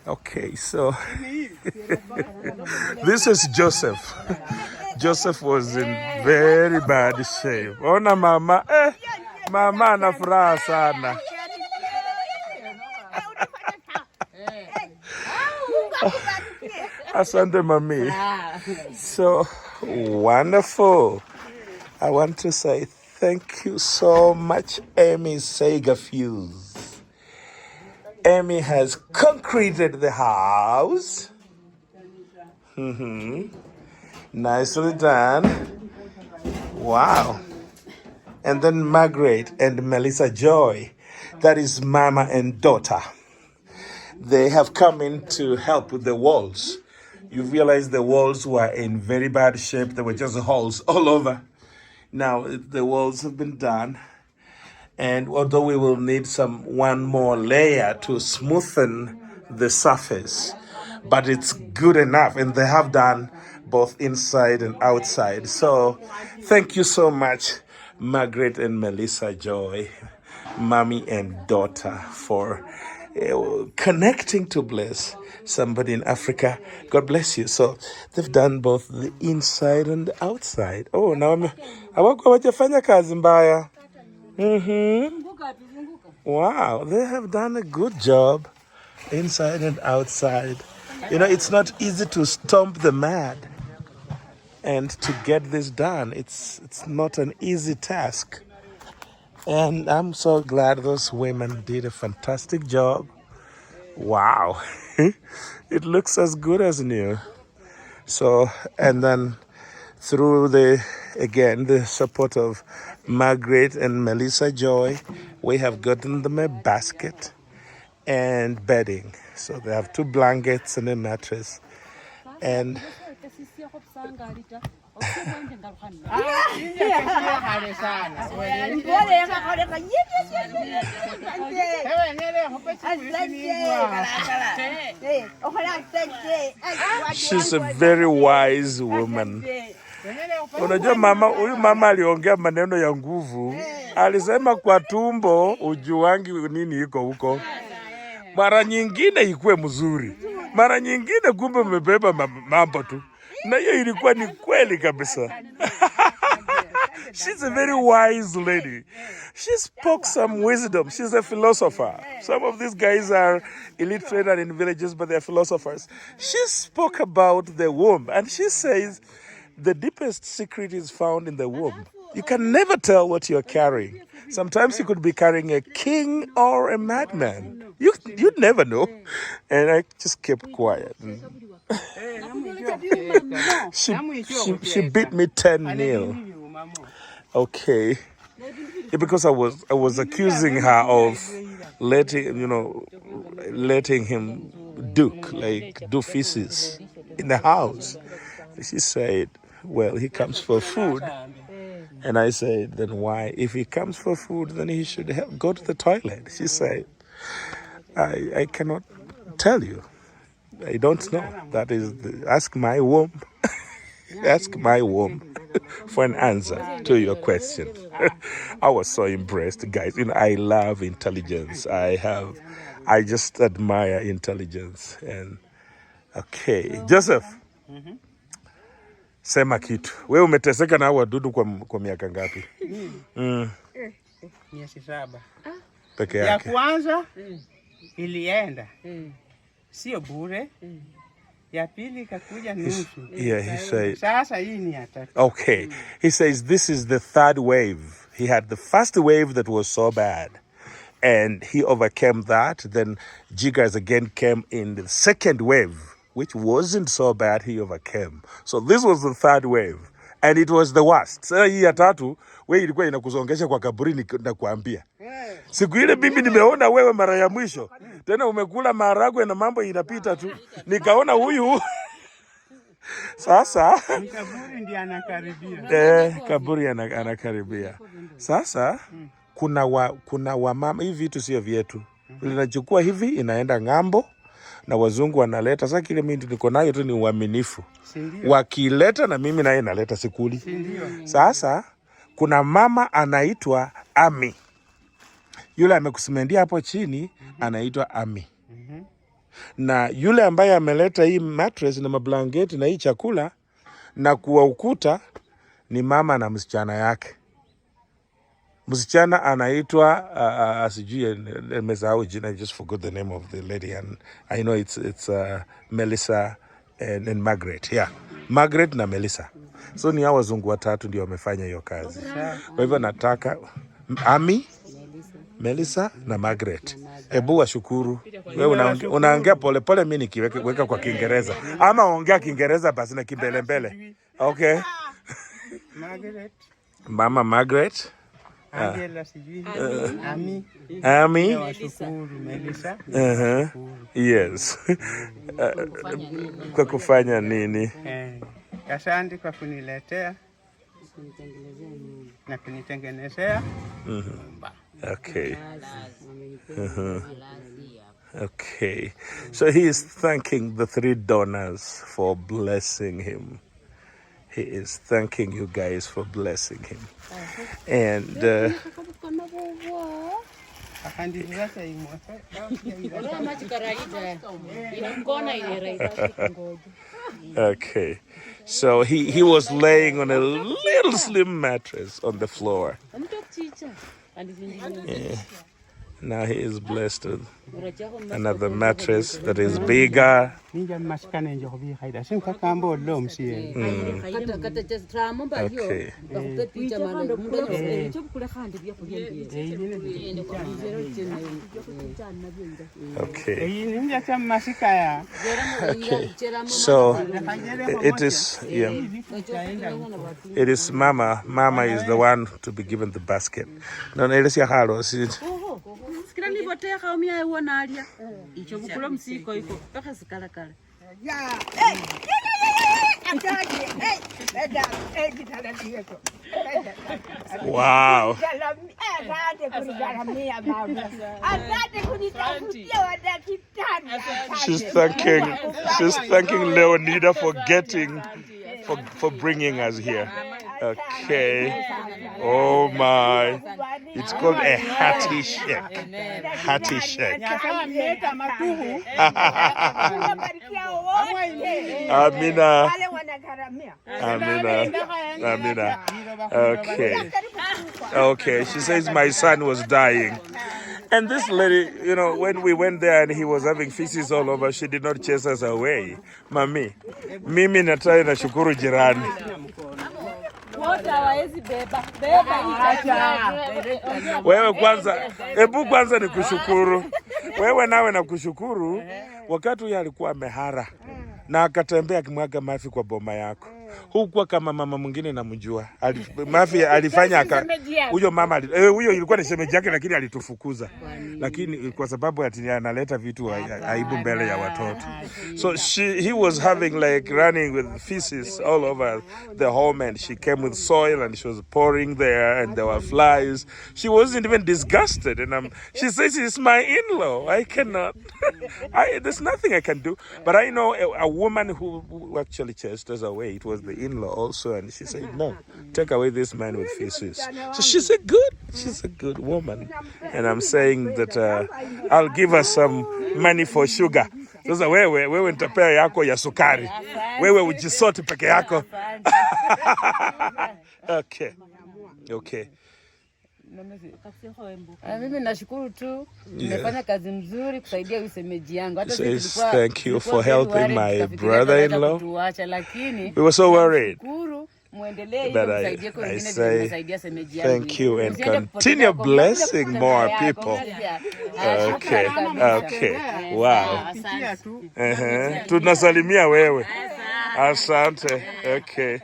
Okay, so this is Joseph. Joseph was in very bad shape. Ona mama, mama ana furaha sana. Asante mami. So wonderful. I want to say thank you so much, Amy Sagafuse. Amy has concreted the house. Nicely done. Wow. And then Margaret and Melissa Joy. That is mama and daughter. They have come in to help with the walls. You realize the walls were in very bad shape. There were just holes all over. Now the walls have been done. And although we will need one more layer to smoothen the surface, but it's good enough. And they have done both inside and outside. So thank you so much, Margaret and Melissa Joy, mommy and daughter, for connecting to bless somebody in Africa. God bless you. So they've done both the inside and the outside. Oh, now hawajafanya kazi mbaya. Wow, they have done a good job inside and outside. You know, it's not easy to stomp the mud and to get this done. It's not an easy task. And I'm so glad those women did a fantastic job. Wow. It looks as good as new. So, and then through the support of Margaret and Melissa Joy, we have gotten them a basket and bedding. So they have 2 blankets and a mattress. And she's a very wise woman. Unajua huyu mama aliongea maneno ya nguvu. Alisema kwa tumbo ujuangi nini iko huko. Mara nyingine ikuwe mzuri. Mara nyingine kumbe umebeba mambo tu. Na hiyo ilikuwa ni kweli kabisa. She's a very wise lady. She spoke some wisdom. She's a philosopher. Some of these guys are illiterate and in villages, but they're philosophers. She spoke about the womb, and she says the deepest secret is found in the womb. You can never tell what you're carrying. Sometimes you could be carrying a king or a madman. You'd never know. And I just kept quiet. She beat me 10-0. Okay. Yeah, because I was accusing her of letting him do feces in the house. She said, well, he comes for food. And I said, then why? If he comes for food, then he should go to the toilet. She said, I cannot tell you. I don't know. That is, ask my womb. Ask my womb for an answer to your question. I was so impressed, guys. You know, I love intelligence. I just admire intelligence. And okay, Joseph. Sema kitu. Wewe umeteseka na wadudu kwa miaka ngapi? Miezi 7. Peke yake. Ya kwanza ilienda. Sio bure. Ya pili kakuja nusu. Yeah, he said. Sasa hii ni ya tatu. Okay. He says this is the 3rd wave. He had the first wave that was so bad. And he overcame that. Then jiggers again came in the 2nd wave, which wasn't so bad. He overcame. So this was the 3rd wave. And it was the worst. Sasa hii ya tatu, wewe ilikuwa inakuzongesha kwa kaburi na kuambia. Siku ile bibi nimeona wewe mara ya mwisho. Tena umekula maharagwe na mambo inapita tu. Nikaona huyu. Sasa. Kaburi ndiye anakaribia. Kaburi anakaribia. Sasa, kuna wamama, hivi vitu sio vyetu. Linachukua hivi, inaenda ng'ambo. Na wazungu wanaleta. Sasa kile mimi niko nayo tu ni uaminifu. Wakileta na mimi naye naleta sikuli. Sasa kuna mama anaitwa Ami. Yule amekusimendia hapo chini anaitwa Ami. na yule ambaye ameleta hii mattress na mablanketi na hii chakula na kuwa ukuta ni mama na msichana yake. Msichana anaitwa sijui nimesahau jina, I just forgot the name of the lady, and I know it's Melissa and Margaret. Yeah, Margaret na Melissa. So ni hao wazungu watatu ndio wamefanya hiyo kazi. Kwa hivyo nataka Ami, Melissa na Margaret. Ebu washukuru. Wewe unaongea pole pole, mimi nikiweka kwa Kiingereza. Ama ongea Kiingereza basi na kimbele mbele. Okay. Margaret. Mama Margaret. Angela sijui. Ami. Melissa. Yes. Kwa kufanya nini? Asante kwa kuniletea na kunitengenezea. Okay. Okay. So he is thanking the 3 donors for blessing him. He is thanking you guys for blessing him. And okay. So he was laying on a little slim mattress on the floor. Yeah. Now he is blessed with another mattress that is bigger. Okay. So it is, yeah. It is Mama. Mama is the one to be given the basket. No, it is your house. Wow. She's thanking Leonida for bringing us here. Okay. Oh my. It's called a hattie shack. Hattie shack. Amina. Okay. Okay. She says my son was dying. And this lady, you know, when we went there and he was having feces all over, she did not chase us away. Mami, mimi natai na shukuru jirani. Wewe kwanza, ebu kwanza ni kushukuru. Wewe nawe na kushukuru. Wakati huyo alikuwa amehara na akatembea akimwaga mafi kwa boma yako. Hukuwa kama mama mwingine namjua. Mafi alifanya huyo mama huyo ilikuwa ni shemeji yake, lakini alitufukuza. Lakini kwa sababu ati analeta vitu aibu mbele ya watoto. So he was having like running with feces all over the home, and she came with soil and she was pouring there and there were flies. She wasn't even disgusted, and she says it's my in-law. I cannot. There's nothing I can do. But I know a woman who actually chased us away. It was the in-law also, and she said, no, take away this man with feces. So she's a good woman. And I'm saying that I'll give her some money for sugar. Sasa wewe nitapea yako ya sukari. Wewe ujisote peke yako. Okay. Mimi nashukuru tu. Nimefanya kazi mzuri kusaidia usemeji yangu. Hata sisi thank you for helping my brother-in-law. We were so worried. But I say thank you and continue blessing more people. Okay. Wow. Tunasalimia wewe. Asante. Okay.